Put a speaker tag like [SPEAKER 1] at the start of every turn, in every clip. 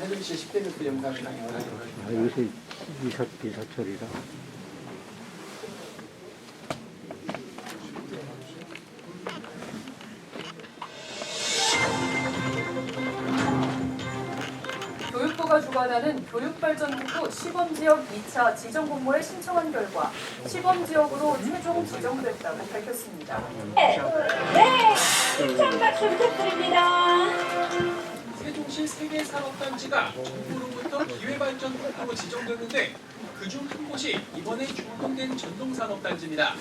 [SPEAKER 1] 세종시 10대 교수 영상이나
[SPEAKER 2] 요새 이사철이라.
[SPEAKER 3] 교육부가 주관하는 교육발전국도 시범지역 2차 지정공모에 신청한 결과 시범지역으로 최종 지정됐다고 밝혔습니다.
[SPEAKER 4] 네, 큰 박수 부탁드립니다.
[SPEAKER 5] 세종시 세계산업단지가 정부로부터 기회발전국으로 지정됐는데 그중 한 곳이 이번에 준공된 전동산업단지입니다.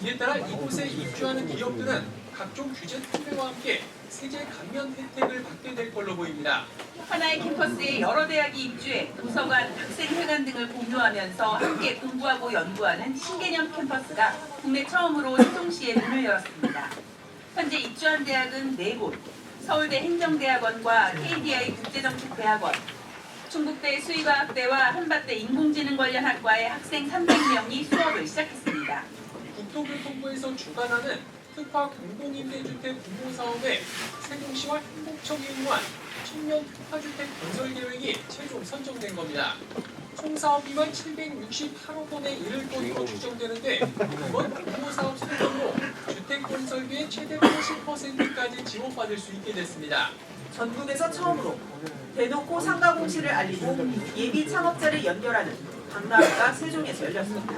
[SPEAKER 5] 이에 따라 이곳에 입주하는 기업들은 각종 규제 특례와 함께 세제 감면 혜택을 받게 될 걸로 보입니다.
[SPEAKER 6] 하나의 캠퍼스에 여러 대학이 입주해 도서관, 학생회관 등을 공유하면서 함께 공부하고 연구하는 신개념 캠퍼스가 국내 처음으로 세종시에 문을 열었습니다. 현재 입주한 대학은 4곳, 서울대 행정대학원과 KDI 국제정책대학원, 충북대 수의과학대와 한밭대 인공지능 관련 학과의 학생 300명이 수업을 시작했습니다.
[SPEAKER 5] 국토교통부에서 주관하는 특화 공공임대주택 공모사업에 세종시와 행복청이 응모한 청년 특화주택 건설 계획이 최종 선정된 겁니다. 총 사업비만 768억 원에 이를 것으로 추정되는데 이번 공모사업 선정으로 주택 건설비의 최대 80%까지 지원받을 수 있게 됐습니다.
[SPEAKER 7] 전국에서 처음으로 대놓고 상가 공시를 알리고 예비 창업자를 연결하는 박람회가 세종에서 열렸습니다.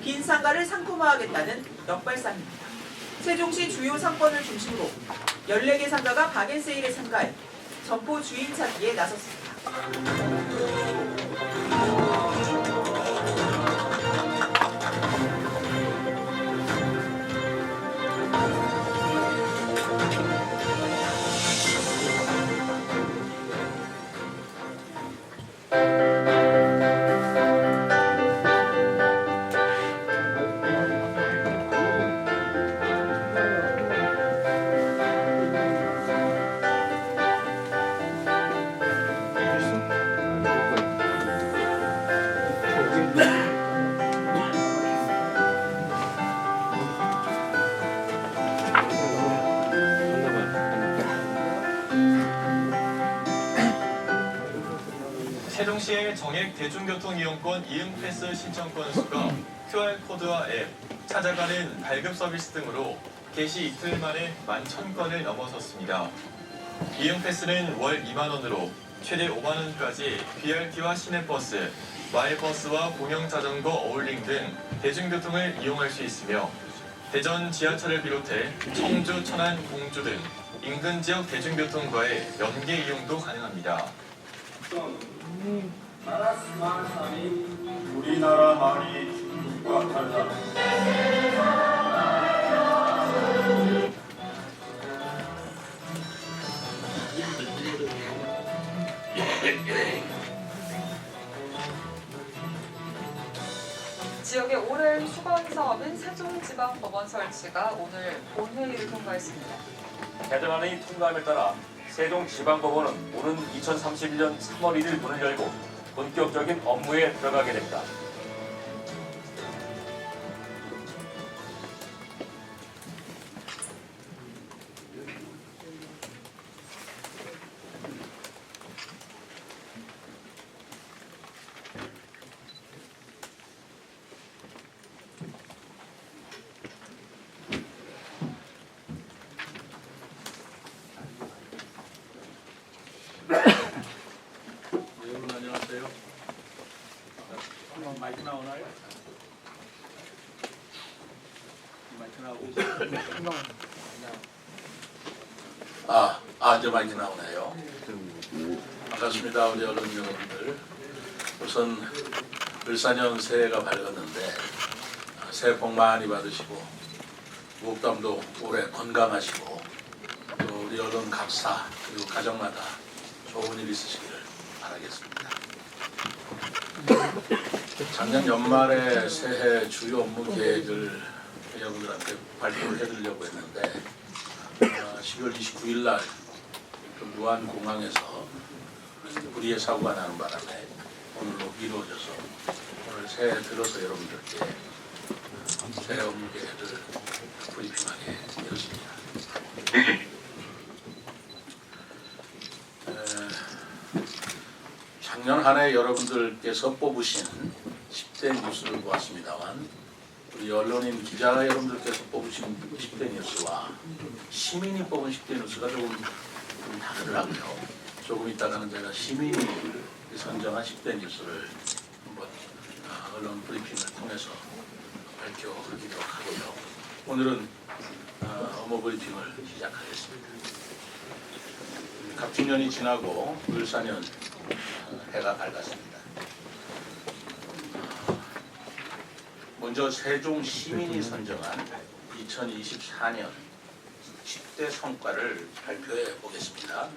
[SPEAKER 7] 빈 상가를 상품화하겠다는 역발상입니다. 세종시 주요 상권을 중심으로 14개 상가가 박앤세일에 참가해 점포 주인 찾기에 나섰습니다.
[SPEAKER 8] 세종시의 정액 대중교통 이용권 이응 패스 신청 건수가 QR코드와 앱, 찾아가는 발급 서비스 등으로 개시 이틀 만에 11,000건을 넘어섰습니다. 이응 패스는 월 2만 원으로 최대 5만 원까지 BRT와 시내버스, 마을버스와 공영자전거 어울링 등 대중교통을 이용할 수 있으며 대전 지하철을 비롯해 청주, 천안, 공주 등 인근 지역 대중교통과의 연계 이용도 가능합니다.
[SPEAKER 9] 우리나라 말이 중국과 달라.
[SPEAKER 3] 지역의 오랜 수건 사업인 세종지방법원 설치가 오늘 본회의를 통과했습니다.
[SPEAKER 10] 개정안의 통과함에 따라 세종지방법원은 오는 2031년 3월 1일 문을 열고 본격적인 업무에 들어가게 됩니다.
[SPEAKER 1] 여러분 안녕하세요. 마이크 나오나요? 마이크 나오고 있어요.
[SPEAKER 9] 이제 마이크 나오네요. 반갑습니다, 우리 언론 여러분들. 우선 을사년 새해가 밝았는데 새해 복 많이 받으시고 무엇보다도 올해 건강하시고 또 우리 언론 각사 그리고 가정마다 좋은 일 있으시기를 바라겠습니다. 작년 연말에 새해 주요 업무 계획을 여러분들한테 발표를 해드리려고 했는데 12월 29일 날 무안공항에서 불의의 사고가 나는 바람에 오늘로 미뤄져서 오늘 새해 들어서 여러분들께 새해 업무 계획을 브리핑하게 되었습니다. 작년 한 해 여러분들께서 뽑으신 10대 뉴스를 보았습니다만 우리 언론인 기자 여러분들께서 뽑으신 10대 뉴스와 시민이 뽑은 10대 뉴스가 조금 다르더라고요. 조금 있다가는 제가 시민이 선정한 10대 뉴스를 한번 언론 브리핑을 통해서 밝혀드리도록 하고요. 오늘은 업무 브리핑을 시작하겠습니다. 갑진년이 지나고 을사년 해가 밝았습니다. 먼저 세종 시민이 선정한 2024년 10대 성과를 발표해 보겠습니다.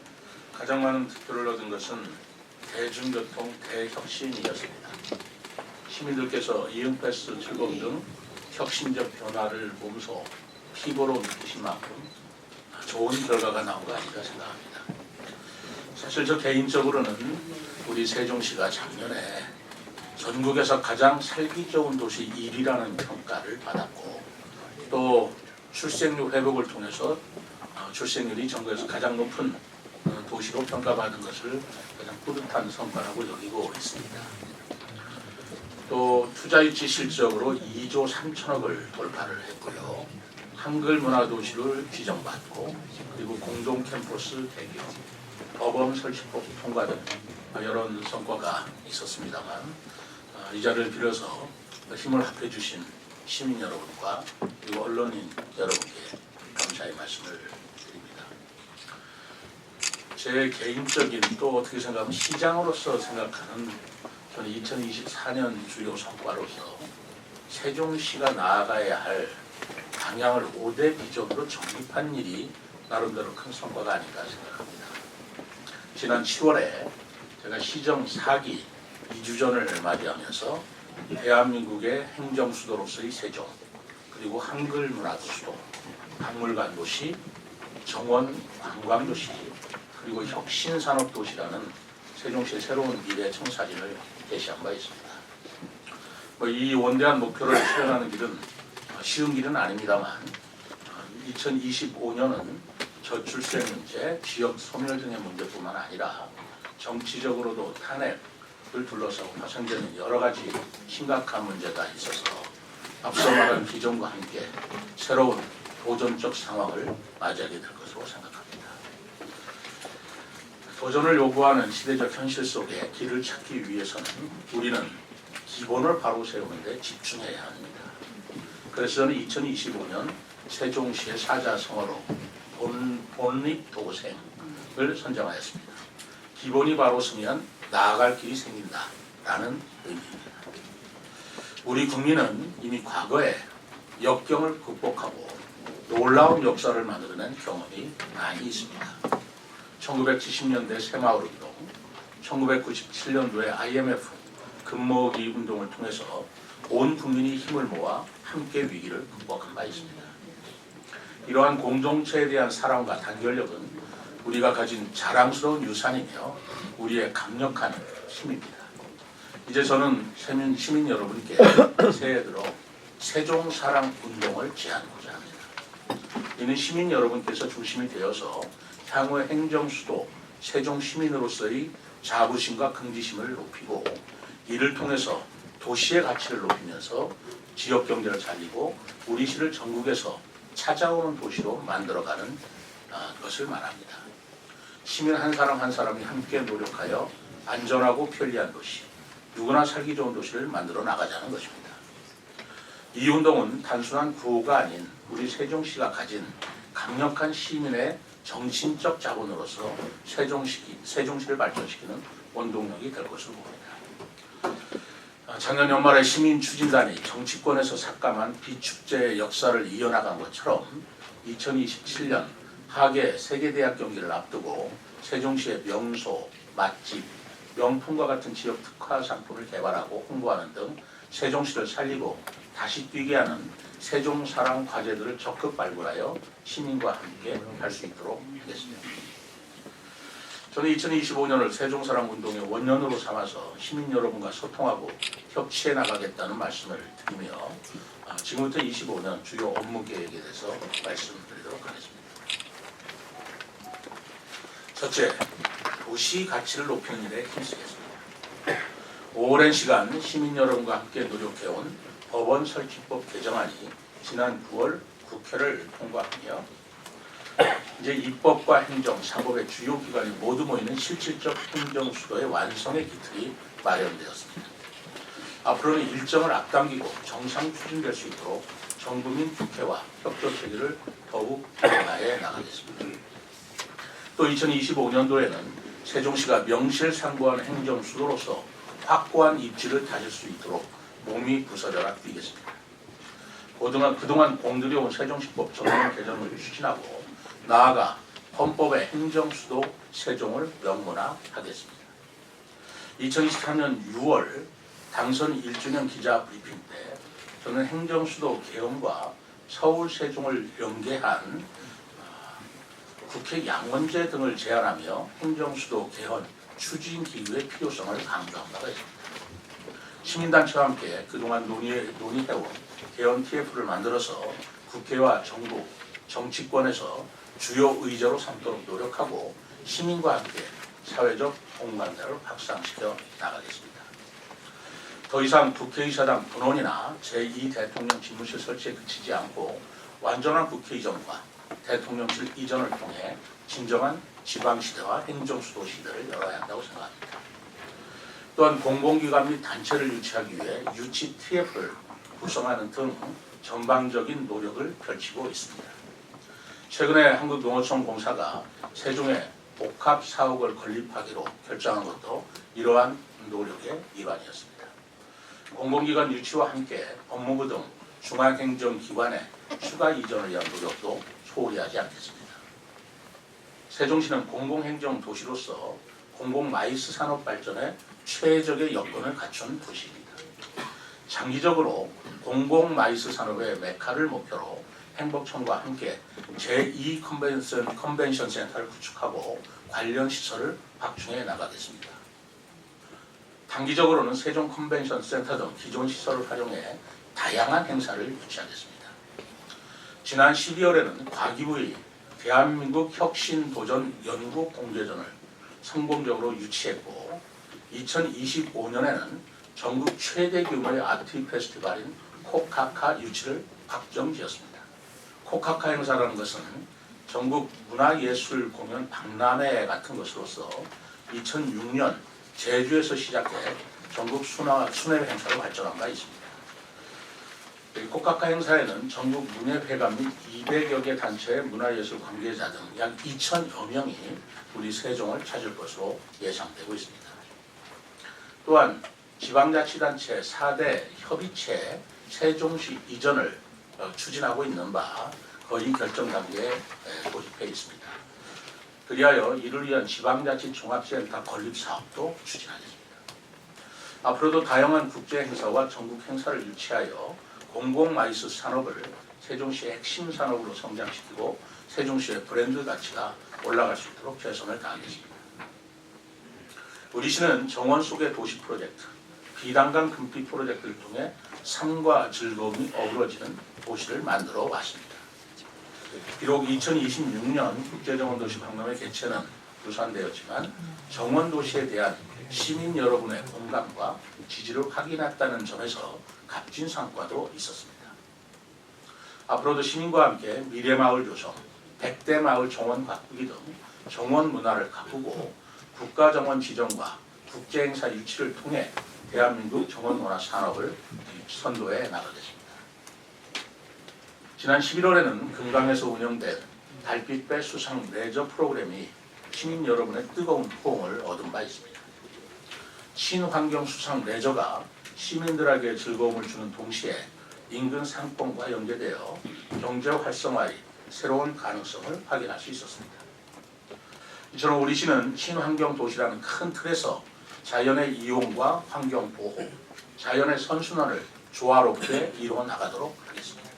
[SPEAKER 9] 가장 많은 득표를 얻은 것은 대중교통 대혁신이었습니다. 시민들께서 이응패스 출범 등 혁신적 변화를 몸소 피부로 느끼신 만큼 좋은 결과가 나온 거 아닌가 생각합니다. 사실 저 개인적으로는 우리 세종시가 작년에 전국에서 가장 살기 좋은 도시 1위라는 평가를 받았고 또 출생률 회복을 통해서 출생률이 전국에서 가장 높은 도시로 평가받은 것을 가장 뿌듯한 성과라고 여기고 있습니다. 또 투자유치 실적으로 2조 3천억을 돌파를 했고요. 한글 문화도시를 지정받고 그리고 공동 캠퍼스 개교, 법원 설치법 통과 등 여러 성과가 있었습니다만 이 자리를 빌어서 힘을 합해 주신 시민 여러분과 그리고 언론인 여러분께 감사의 말씀을 드립니다. 제 개인적인 또 어떻게 생각하면 시장으로서 생각하는 저는 2024년 주요 성과로서 세종시가 나아가야 할 방향을 5대 비전으로 정립한 일이 나름대로 큰 성과가 아닌가 생각합니다. 지난 10월에 제가 시정 4기 2주전을 맞이하면서 대한민국의 행정수도로서의 세종, 그리고 한글 문화도시도, 박물관 도시, 정원 관광도시, 그리고 혁신산업도시라는 세종시의 새로운 미래 청사진을 제시한 바 있습니다. 이 원대한 목표를 실현하는 길은 쉬운 길은 아닙니다만 2025년은 저출생 문제, 지역 소멸 등의 문제뿐만 아니라 정치적으로도 탄핵을 둘러싸고 파생되는 여러 가지 심각한 문제가 있어서 앞서 말한 비전과 함께 새로운 도전적 상황을 맞이하게 될 것으로 생각합니다. 도전을 요구하는 시대적 현실 속에 길을 찾기 위해서는 우리는 기본을 바로 세우는 데 집중해야 합니다. 그래서 저는 2025년 세종시의 사자성어로 본립도생을 선정하였습니다. 기본이 바로 서면 나아갈 길이 생긴다라는 의미입니다. 우리 국민은 이미 과거에 역경을 극복하고 놀라운 역사를 만들어낸 경험이 많이 있습니다. 1970년대 새마을운동, 1997년도에 IMF 금모으기 운동을 통해서 온 국민이 힘을 모아 함께 위기를 극복한 바 있습니다. 이러한 공동체에 대한 사랑과 단결력은 우리가 가진 자랑스러운 유산이며 우리의 강력한 힘입니다. 이제 저는 시민 여러분께 새해 들어 세종사랑운동을 제안하고자 합니다. 이는 시민 여러분께서 중심이 되어서 향후의 행정수도 세종시민으로서의 자부심과 긍지심을 높이고 이를 통해서 도시의 가치를 높이면서 지역경제를 살리고 우리 시를 전국에서 찾아오는 도시로 만들어가는 것을 말합니다. 시민 한 사람 한 사람이 함께 노력하여 안전하고 편리한 도시, 누구나 살기 좋은 도시를 만들어 나가자는 것입니다. 이 운동은 단순한 구호가 아닌 우리 세종시가 가진 강력한 시민의 정신적 자본으로서 세종시를 발전시키는 원동력이 될 것으로 봅니다. 작년 연말에 시민추진단이 정치권에서 삭감한 비축제의 역사를 이어나간 것처럼 2027년 하계 세계대학 경기를 앞두고 세종시의 명소, 맛집, 명품과 같은 지역 특화 상품을 개발하고 홍보하는 등 세종시를 살리고 다시 뛰게 하는 세종사랑 과제들을 적극 발굴하여 시민과 함께 할 수 있도록 하겠습니다. 저는 2025년을 세종사랑 운동의 원년으로 삼아서 시민 여러분과 소통하고 협치해 나가겠다는 말씀을 드리며 지금부터 25년 주요 업무 계획에 대해서 말씀드리도록 하겠습니다. 첫째, 도시 가치를 높이는 일에 힘쓰겠습니다. 오랜 시간 시민 여러분과 함께 노력해온 법원 설치법 개정안이 지난 9월 국회를 통과하며 이제 입법과 행정, 사법의 주요 기관이 모두 모이는 실질적 행정 수도의 완성의 기틀이 마련되었습니다. 앞으로는 일정을 앞당기고 정상 추진될 수 있도록 정부민 국회와 협조 체계를 더욱 강화해 나가겠습니다. 또 2025년도에는 세종시가 명실상부한 행정 수도로서 확고한 입지를 다질 수 있도록 몸이 부서져라 뛰겠습니다. 그동안 공들여온 세종시법 전면 개정을 추진하고 나아가 헌법의 행정수도 세종을 명문화하겠습니다. 2023년 6월 당선 1주년 기자 브리핑 때 저는 행정수도 개헌과 서울 세종을 연계한 국회 양원제 등을 제안하며 행정수도 개헌 추진 기구의 필요성을 강조한 바가 있습니다. 시민단체와 함께 그동안 논의해온 개헌 TF를 만들어서 국회와 정부, 정치권에서 주요 의제로 삼도록 노력하고 시민과 함께 사회적 공감대를 확산시켜 나가겠습니다. 더 이상 국회의사당 분원이나 제2 대통령 집무실 설치에 그치지 않고 완전한 국회 이전과 대통령실 이전을 통해 진정한 지방시대와 행정수도 시대를 열어야 한다고 생각합니다. 또한 공공기관 및 단체를 유치하기 위해 유치 TF를 구성하는 등 전방적인 노력을 펼치고 있습니다. 최근에 한국농어촌공사가 세종에 복합 사옥을 건립하기로 결정한 것도 이러한 노력의 일환이었습니다. 공공기관 유치와 함께 법무부 등 중앙행정기관의 추가 이전을 위한 노력도 소홀히 하지 않겠습니다. 세종시는 공공행정 도시로서 공공마이스 산업 발전에 최적의 여건을 갖춘 도시입니다. 장기적으로 공공마이스 산업의 메카를 목표로 행복청과 함께 제2 컨벤션 센터를 구축하고 관련 시설을 확충해 나가겠습니다. 단기적으로는 세종 컨벤션 센터 등 기존 시설을 활용해 다양한 행사를 유치하겠습니다. 지난 12월에는 과기부의 대한민국 혁신도전 연구 공제전을 성공적으로 유치했고 2025년에는 전국 최대 규모의 아트 페스티벌인 코카카 유치를 확정지었습니다. 코카카 행사라는 것은 전국 문화예술 공연 박람회 같은 것으로서 2006년 제주에서 시작해 전국 순회 행사로 발전한 바 있습니다. 코카카 행사에는 전국 문예회관 및 200여 개 단체의 문화예술 관계자 등 약 2,000여 명이 우리 세종을 찾을 것으로 예상되고 있습니다. 또한 지방자치단체 4대 협의체 세종시 이전을 추진하고 있는 바 거의 결정 단계에 고집해 있습니다. 그리하여 이를 위한 지방자치 종합센터 건립 사업도 추진하겠습니다. 앞으로도 다양한 국제 행사와 전국 행사를 유치하여 공공마이스 산업을 세종시의 핵심 산업으로 성장시키고 세종시의 브랜드 가치가 올라갈 수 있도록 최선을 다하겠습니다. 우리 시는 정원 속의 도시 프로젝트, 비단강 금빛 프로젝트를 통해 삶과 즐거움이 어우러지는 도시를 만들어 왔습니다. 비록 2026년 국제정원도시 박람회 개최는 유산되었지만 정원도시에 대한 시민 여러분의 공감과 지지를 확인했다는 점에서 값진 성과도 있었습니다. 앞으로도 시민과 함께 미래마을 조성, 100대 마을 정원 가꾸기 등 정원 문화를 가꾸고 국가정원 지정과 국제행사 유치를 통해 대한민국 정원문화 산업을 선도해 나가겠습니다. 지난 11월에는 금강에서 운영된 달빛배 수상 레저 프로그램이 시민 여러분의 뜨거운 호응을 얻은 바 있습니다. 친환경 수상 레저가 시민들에게 즐거움을 주는 동시에 인근 상권과 연계되어 경제 활성화의 새로운 가능성을 확인할 수 있었습니다. 이처럼 우리 시는 친환경 도시라는 큰 틀에서 자연의 이용과 환경 보호, 자연의 선순환을 조화롭게 이루어 나가도록 하겠습니다.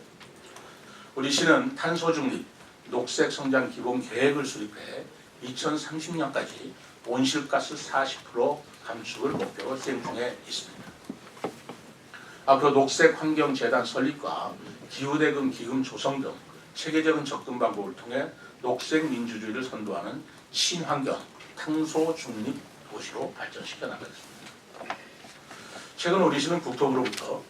[SPEAKER 9] 우리 시는 탄소 중립, 녹색 성장 기본 계획을 수립해 2030년까지 온실가스 40% 감축을 목표로 수행 중에 있습니다. 앞으로 녹색환경재단 설립과 기후대금 기금 조성 등 체계적인 접근 방법을 통해 녹색 민주주의를 선도하는 친환경, 탄소 중립 도시로 발전시켜 나가겠습니다. 최근 우리시는 국토부로부터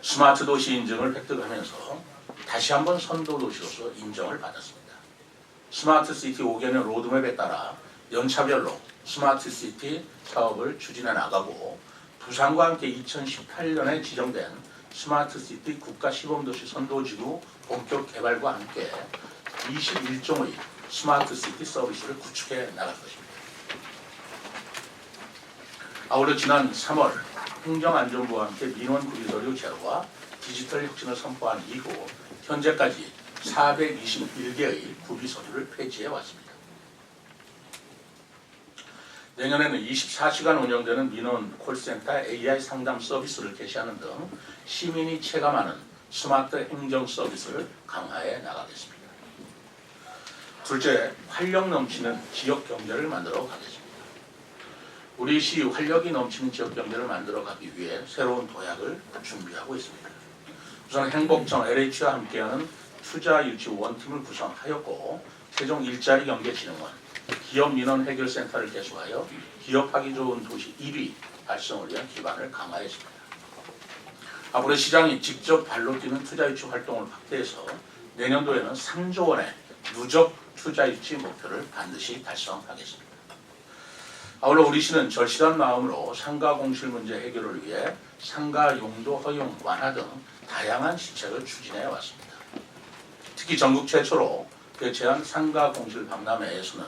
[SPEAKER 9] 스마트 도시 인증을 획득하면서 다시 한번 선도 도시로서 인정을 받았습니다. 스마트 시티 5개년 로드맵에 따라 연차별로 스마트 시티 사업을 추진해 나가고 부산과 함께 2018년에 지정된 스마트 시티 국가 시범도시 선도지구 본격 개발과 함께 21종의 스마트 시티 서비스를 구축해 나갈 것입니다. 아울러 지난 3월 행정안전부와 함께 민원 구비 서류 제로와 디지털 혁신을 선포한 이후 현재까지 421개의 구비 서류를 폐지해 왔습니다. 내년에는 24시간 운영되는 민원 콜센터 AI 상담 서비스를 개시하는 등 시민이 체감하는 스마트 행정 서비스를 강화해 나가겠습니다. 둘째, 활력 넘치는 지역 경제를 만들어 가겠습니다. 우리 시 활력이 넘치는 지역 경제를 만들어 가기 위해 새로운 도약을 준비하고 있습니다. 우선 행복청 LH와 함께하는 투자 유치 원팀을 구성하였고 세종 일자리 경제진흥원, 기업 민원 해결센터를 개소하여 기업하기 좋은 도시 1위 달성을 위한 기반을 강화했습니다. 앞으로 시장이 직접 발로 뛰는 투자 유치 활동을 확대해서 내년도에는 3조 원의 누적 투자 유치 목표를 반드시 달성하겠습니다. 아울러 우리시는 절실한 마음으로 상가 공실 문제 해결을 위해 상가 용도 허용 완화 등 다양한 시책을 추진해 왔습니다. 특히 전국 최초로 개최한 상가 공실 박람회에서는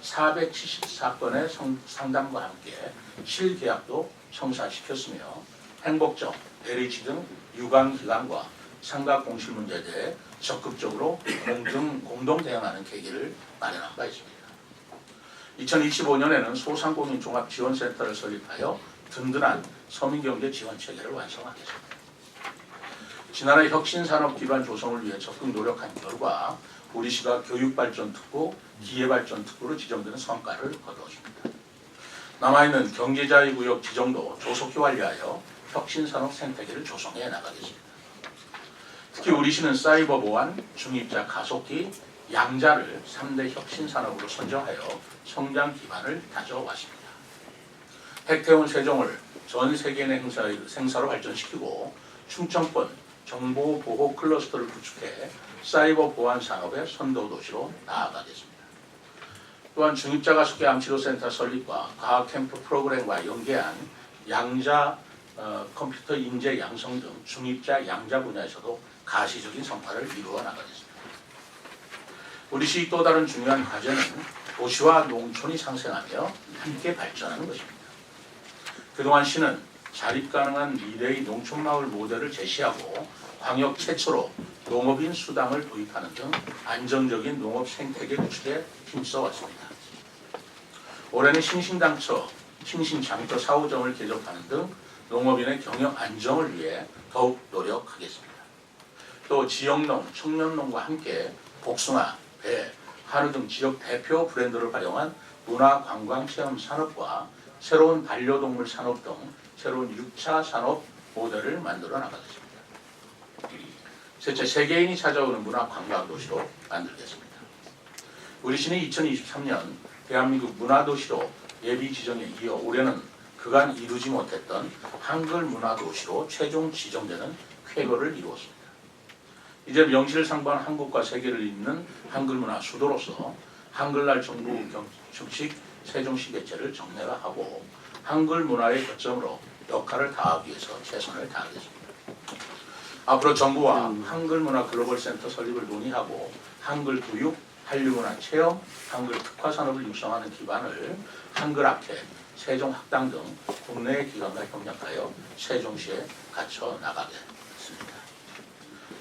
[SPEAKER 9] 474건의 상담과 함께 실계약도 성사시켰으며 행복정, LH 등 유관기관과 상가 공실 문제에 대해 적극적으로 공동 대응하는 계기를 마련한 바 있습니다. 2025년에는 소상공인 종합지원센터를 설립하여 든든한 서민경제 지원 체계를 완성하겠습니다. 지난해 혁신산업 기반 조성을 위해 적극 노력한 결과 우리시가 교육발전특구, 기회발전특구로 지정되는 성과를 거두었습니다. 남아있는 경제자유구역 지정도 조속히 완료하여 혁신산업 생태계를 조성해 나가겠습니다. 특히 우리시는 사이버 보안, 중입자 가속기, 양자를 3대 혁신산업으로 선정하여 성장 기반을 다져왔습니다. 핵태운 세종을 전 세계 내 행사로 발전시키고 충청권 정보보호 클러스터를 구축해 사이버 보안 산업의 선도도시로 나아가겠습니다. 또한 중입자 가속기 암치료센터 설립과 과학 캠프 프로그램과 연계한 양자 컴퓨터 인재 양성 등 중입자 양자 분야에서도 가시적인 성과를 이루어 나가겠습니다. 우리시 또 다른 중요한 과제는 도시와 농촌이 상생하며 함께 발전하는 것입니다. 그동안 시는 자립 가능한 미래의 농촌마을 모델을 제시하고 광역 최초로 농업인 수당을 도입하는 등 안정적인 농업 생태계 구축에 힘써왔습니다. 올해는 신신장터 4호점을 개접하는 등 농업인의 경영 안정을 위해 더욱 노력하겠습니다. 또 지역농, 청년농과 함께 복숭아, 배, 한우 등 지역 대표 브랜드를 활용한 문화관광체험 산업과 새로운 반려동물 산업 등 새로운 6차 산업 모델을 만들어 나가겠습니다. 셋째, 세계인이 찾아오는 문화관광도시로 만들겠습니다. 우리시는 2023년 대한민국 문화도시로 예비 지정에 이어 올해는 그간 이루지 못했던 한글 문화도시로 최종 지정되는 쾌거를 이루었습니다. 이제 명실상부한 한국과 세계를 잇는 한글 문화 수도로서 한글날 정부 정식 세종시 개최를 정례화하고 한글 문화의 거점으로 역할을 다하기 위해서 최선을 다하겠습니다. 앞으로 정부와 한글 문화 글로벌 센터 설립을 논의하고 한글 교육, 한류 문화 체험, 한글 특화 산업을 육성하는 기반을 한글학회, 세종학당 등 국내의 기관과 협력하여 세종시에 갖춰 나가겠습니다.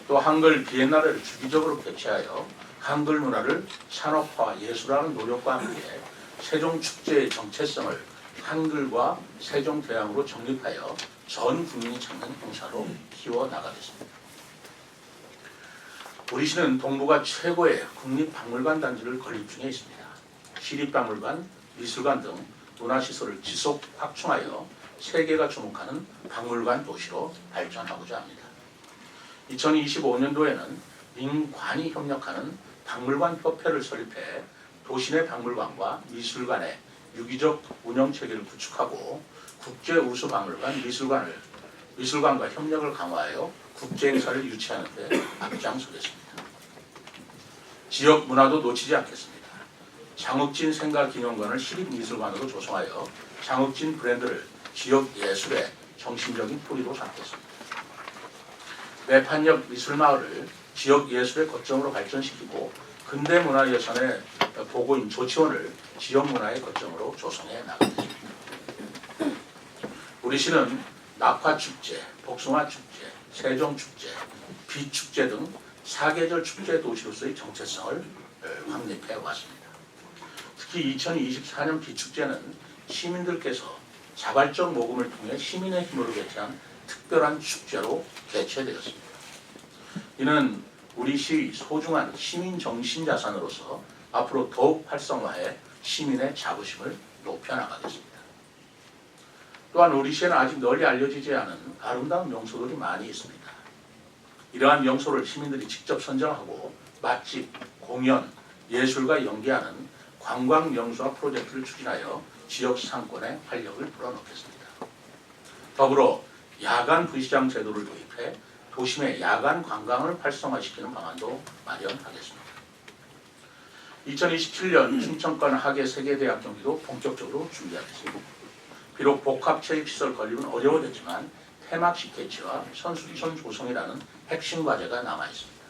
[SPEAKER 9] 또 한글 비엔나레를 주기적으로 개최하여 한글 문화를 산업화, 예술화하는 노력과 함께 세종축제의 정체성을 한글과 세종대왕으로 정립하여 전 국민이 찾는 행사로 키워나가겠습니다. 우리시는 동북아 최고의 국립박물관 단지를 건립 중에 있습니다. 시립박물관, 미술관 등 문화시설을 지속 확충하여 세계가 주목하는 박물관 도시로 발전하고자 합니다. 2025년도에는 민관이 협력하는 박물관 협회를 설립해 도시 내 박물관과 미술관의 유기적 운영 체계를 구축하고 국제 우수박물관 미술관과 협력을 강화하여 국제 행사를 유치하는 데 앞장서겠습니다. 지역 문화도 놓치지 않겠습니다. 장욱진 생가기념관을 시립미술관으로 조성하여 장욱진 브랜드를 지역 예술의 정신적인 뿌리로 삼겠습니다. 매판역 미술마을을 지역 예술의 거점으로 발전시키고 근대문화예산의 보고인 조치원을 지역 문화의 거점으로 조성해 나가겠습니다. 우리 시는 낙화축제, 복숭아축제, 세종축제, 비축제 등 사계절 축제 도시로서의 정체성을 확립해 왔습니다. 특히 2024년 비축제는 시민들께서 자발적 모금을 통해 시민의 힘으로 개최한 특별한 축제로 개최되었습니다. 이는 우리 시의 소중한 시민 정신 자산으로서 앞으로 더욱 활성화해 시민의 자부심을 높여나가겠습니다. 또한 우리 시에는 아직 널리 알려지지 않은 아름다운 명소들이 많이 있습니다. 이러한 명소를 시민들이 직접 선정하고 맛집, 공연, 예술과 연계하는 관광 명소화 프로젝트를 추진하여 지역 상권에 활력을 불어넣겠습니다. 더불어 야간 부시장 제도를 도입해 도심의 야간 관광을 활성화시키는 방안도 마련하겠습니다. 2027년 춘천권 하계 세계대학 경기도 본격적으로 준비하겠습니다. 비록 복합체육시설 건립은 어려워졌지만 폐막식 개최와 선수촌 조성이라는 핵심 과제가 남아있습니다.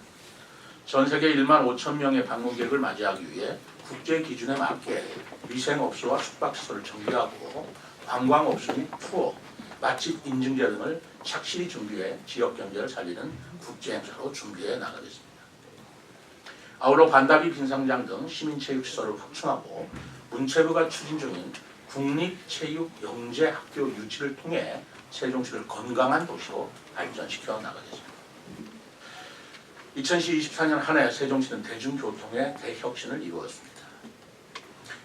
[SPEAKER 9] 전 세계 1만 5천 명의 방문객을 맞이하기 위해 국제 기준에 맞게 위생업소와 숙박시설을 정비하고 관광업소 및 투어, 맛집 인증제 등을 착실히 준비해 지역 경제를 살리는 국제행사로 준비해 나가겠습니다. 아울러 반다비 빈상장 등 시민체육시설을 확충하고 문체부가 추진 중인 국립체육영재학교 유치를 통해 세종시를 건강한 도시로 발전시켜 나가겠습니다. 2024년 한 해 세종시는 대중교통의 대혁신을 이루었습니다.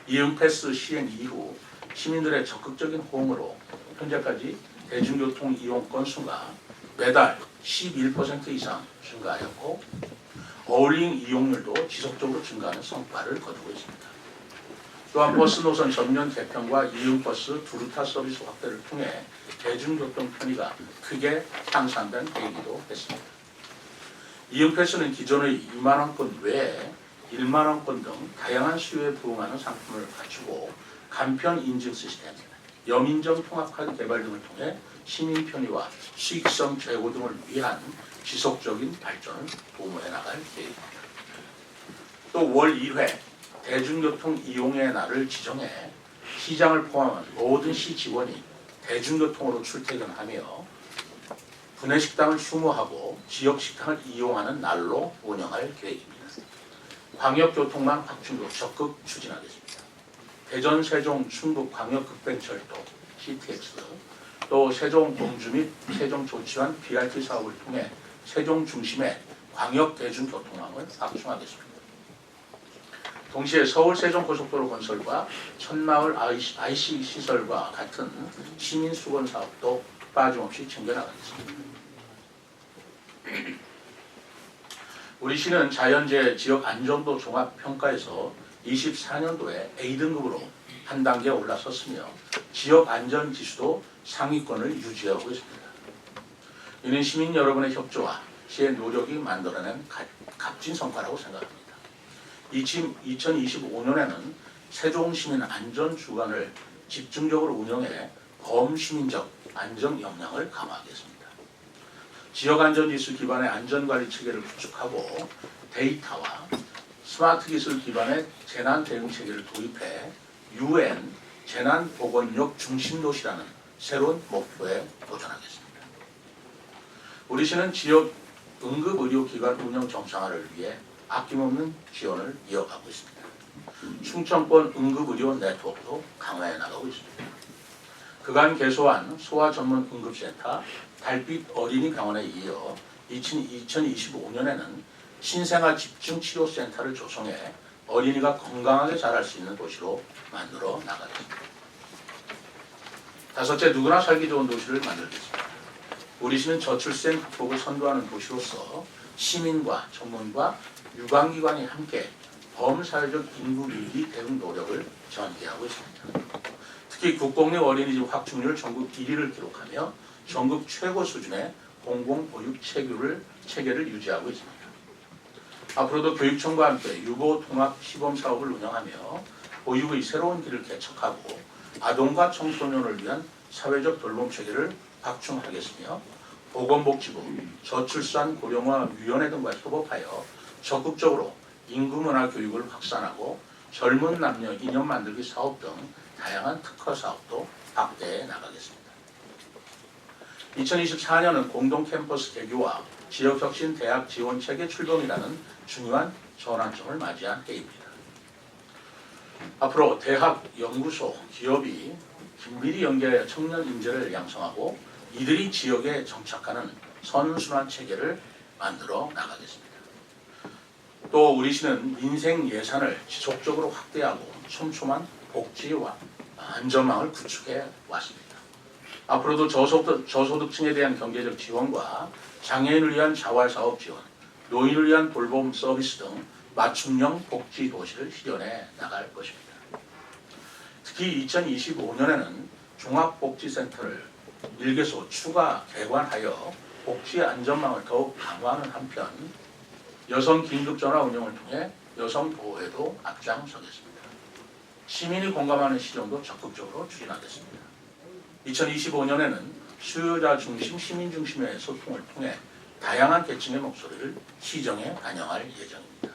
[SPEAKER 9] 이응패스 시행 이후 시민들의 적극적인 호응으로 현재까지 대중교통 이용 건수가 매달 11% 이상 증가하였고 어울링 이용률도 지속적으로 증가하는 성과를 거두고 있습니다. 또한 버스 노선 전면 개편과 이응버스 두루타 서비스 확대를 통해 대중교통 편의가 크게 향상된 계기도 했습니다. 이응패스는 기존의 2만원권 외에 1만원권 등 다양한 수요에 부응하는 상품을 갖추고 간편 인증 시스템, 여민정 통합카드 개발 등을 통해 시민 편의와 수익성 제고 등을 위한 지속적인 발전을 도모해 나갈 계획입니다. 또 월 1회 대중교통 이용의 날을 지정해 시장을 포함한 모든 시 직원이 대중교통으로 출퇴근하며 구내식당을 휴무하고 지역식당을 이용하는 날로 운영할 계획입니다. 광역교통망 확충도 적극 추진하겠습니다. 대전, 세종, 충북 광역급행철도 CTX, 또 세종 공주 및 세종 조치원 BRT 사업을 통해 세종 중심의 광역 대중교통망을 확충하겠습니다. 동시에 서울 세종고속도로 건설과 천마을 IC 시설과 같은 시민 수건 사업도 빠짐없이 챙겨나가겠습니다. 우리 시는 자연재해 지역 안전도 종합평가에서 24년도에 A등급으로 한 단계 올라섰으며 지역 안전 지수도 상위권을 유지하고 있습니다. 이는 시민 여러분의 협조와 시의 노력이 만들어낸 값진 성과라고 생각합니다. 2025년에는 세종시민 안전주간을 집중적으로 운영해 범시민적 안전 역량을 강화하겠습니다. 지역안전지수 기반의 안전관리 체계를 구축하고 데이터와 스마트 기술 기반의 재난대응체계를 도입해 UN 재난보건력 중심도시라는 새로운 목표에 도전하겠습니다. 우리 시는 지역 응급의료기관 운영 정상화를 위해 아낌없는 지원을 이어가고 있습니다. 충청권 응급의료 네트워크도 강화해 나가고 있습니다. 그간 개소한 소아 전문 응급센터 달빛 어린이 병원에 이어 2025년에는 신생아 집중치료센터를 조성해 어린이가 건강하게 자랄 수 있는 도시로 만들어 나가겠습니다. 다섯째, 누구나 살기 좋은 도시를 만들겠습니다. 우리 시는 저출생 극복을 선도하는 도시로서 시민과 전문가, 유관기관이 함께 범사회적 인구 위기 대응 노력을 전개하고 있습니다. 특히 국공립 어린이집 확충률 전국 1위를 기록하며 전국 최고 수준의 공공보육 체계를 유지하고 있습니다. 앞으로도 교육청과 함께 유보 통합 시범 사업을 운영하며 보육의 새로운 길을 개척하고 아동과 청소년을 위한 사회적 돌봄 체계를 확충하겠으며 보건복지부, 저출산 고령화 위원회 등과 협업하여 적극적으로 인구문화 교육을 확산하고 젊은 남녀 인연 만들기 사업 등 다양한 특화 사업도 확대해 나가겠습니다. 2024년은 공동 캠퍼스 개교와 지역혁신 대학 지원 체계 출범이라는 중요한 전환점을 맞이한 해입니다. 앞으로 대학, 연구소, 기업이 긴밀히 연계하여 청년 인재를 양성하고 이들이 지역에 정착하는 선순환 체계를 만들어 나가겠습니다. 또 우리 시는 민생 예산을 지속적으로 확대하고 촘촘한 복지와 안전망을 구축해 왔습니다. 앞으로도 저소득층에 대한 경제적 지원과 장애인을 위한 자활사업 지원, 노인을 위한 돌봄 서비스 등 맞춤형 복지 도시를 실현해 나갈 것입니다. 특히 2025년에는 종합복지센터를 1개소 추가 개관하여 복지 안전망을 더욱 강화하는 한편 여성 긴급전화 운영을 통해 여성 보호에도 앞장서겠습니다. 시민이 공감하는 시정도 적극적으로 추진하겠습니다. 2025년에는 수요자 중심, 시민 중심의 소통을 통해 다양한 계층의 목소리를 시정에 반영할 예정입니다.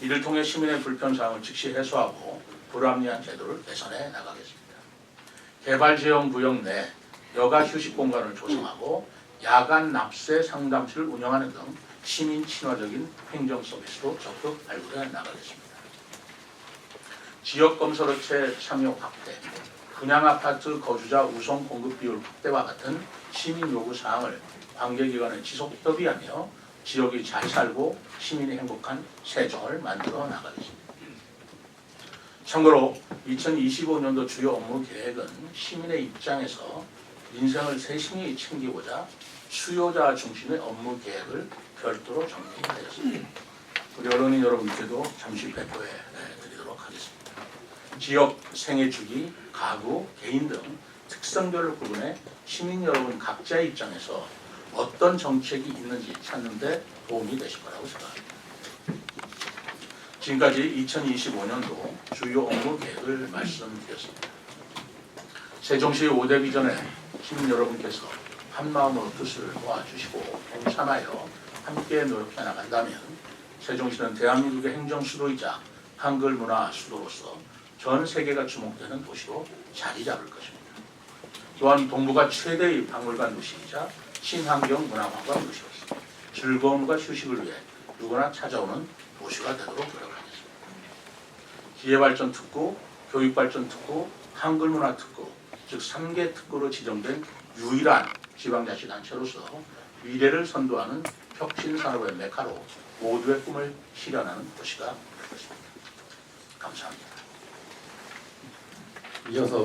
[SPEAKER 9] 이를 통해 시민의 불편사항을 즉시 해소하고 불합리한 제도를 개선해 나가겠습니다. 개발지형 구역 내 여가 휴식 공간을 조성하고 야간 납세 상담실을 운영하는 등 시민 친화적인 행정 서비스도 적극 발굴해 나가겠습니다. 지역 건설업체 참여 확대, 분양아파트 거주자 우선 공급 비율 확대와 같은 시민 요구 사항을 관계기관에 지속 협의하며 지역이 잘 살고 시민이 행복한 세종을 만들어 나가겠습니다. 참고로 2025년도 주요 업무 계획은 시민의 입장에서 민생을 세심히 챙기고자 수요자 중심의 업무 계획을 별도로 정리하였습니다. 우리 언론인 여러분께도 잠시 배포해 드리도록 하겠습니다. 지역, 생애주기, 가구, 개인 등 특성별로 구분해 시민 여러분 각자의 입장에서 어떤 정책이 있는지 찾는 데 도움이 되실 거라고 생각합니다. 지금까지 2025년도 주요 업무 계획을 말씀드렸습니다. 세종시 5대 비전에 시민 여러분께서 한마음으로 뜻을 모아주시고 동참하여 함께 노력해 나간다면 세종시는 대한민국의 행정 수도이자 한글 문화 수도로서 전 세계가 주목되는 도시로 자리 잡을 것입니다. 또한 동부가 최대의 박물관 도시이자 친환경 문화관광 도시로서 즐거움과 휴식을 위해 누구나 찾아오는 도시가 되도록 노력하겠습니다. 기회발전 특구, 교육발전 특구, 한글문화 특구, 즉 3개 특구로 지정된 유일한 지방자치단체로서 미래를 선도하는 혁신산업의 메카로 모두의 꿈을 실현하는 도시가 될 것입니다. 감사합니다.
[SPEAKER 1] 이어서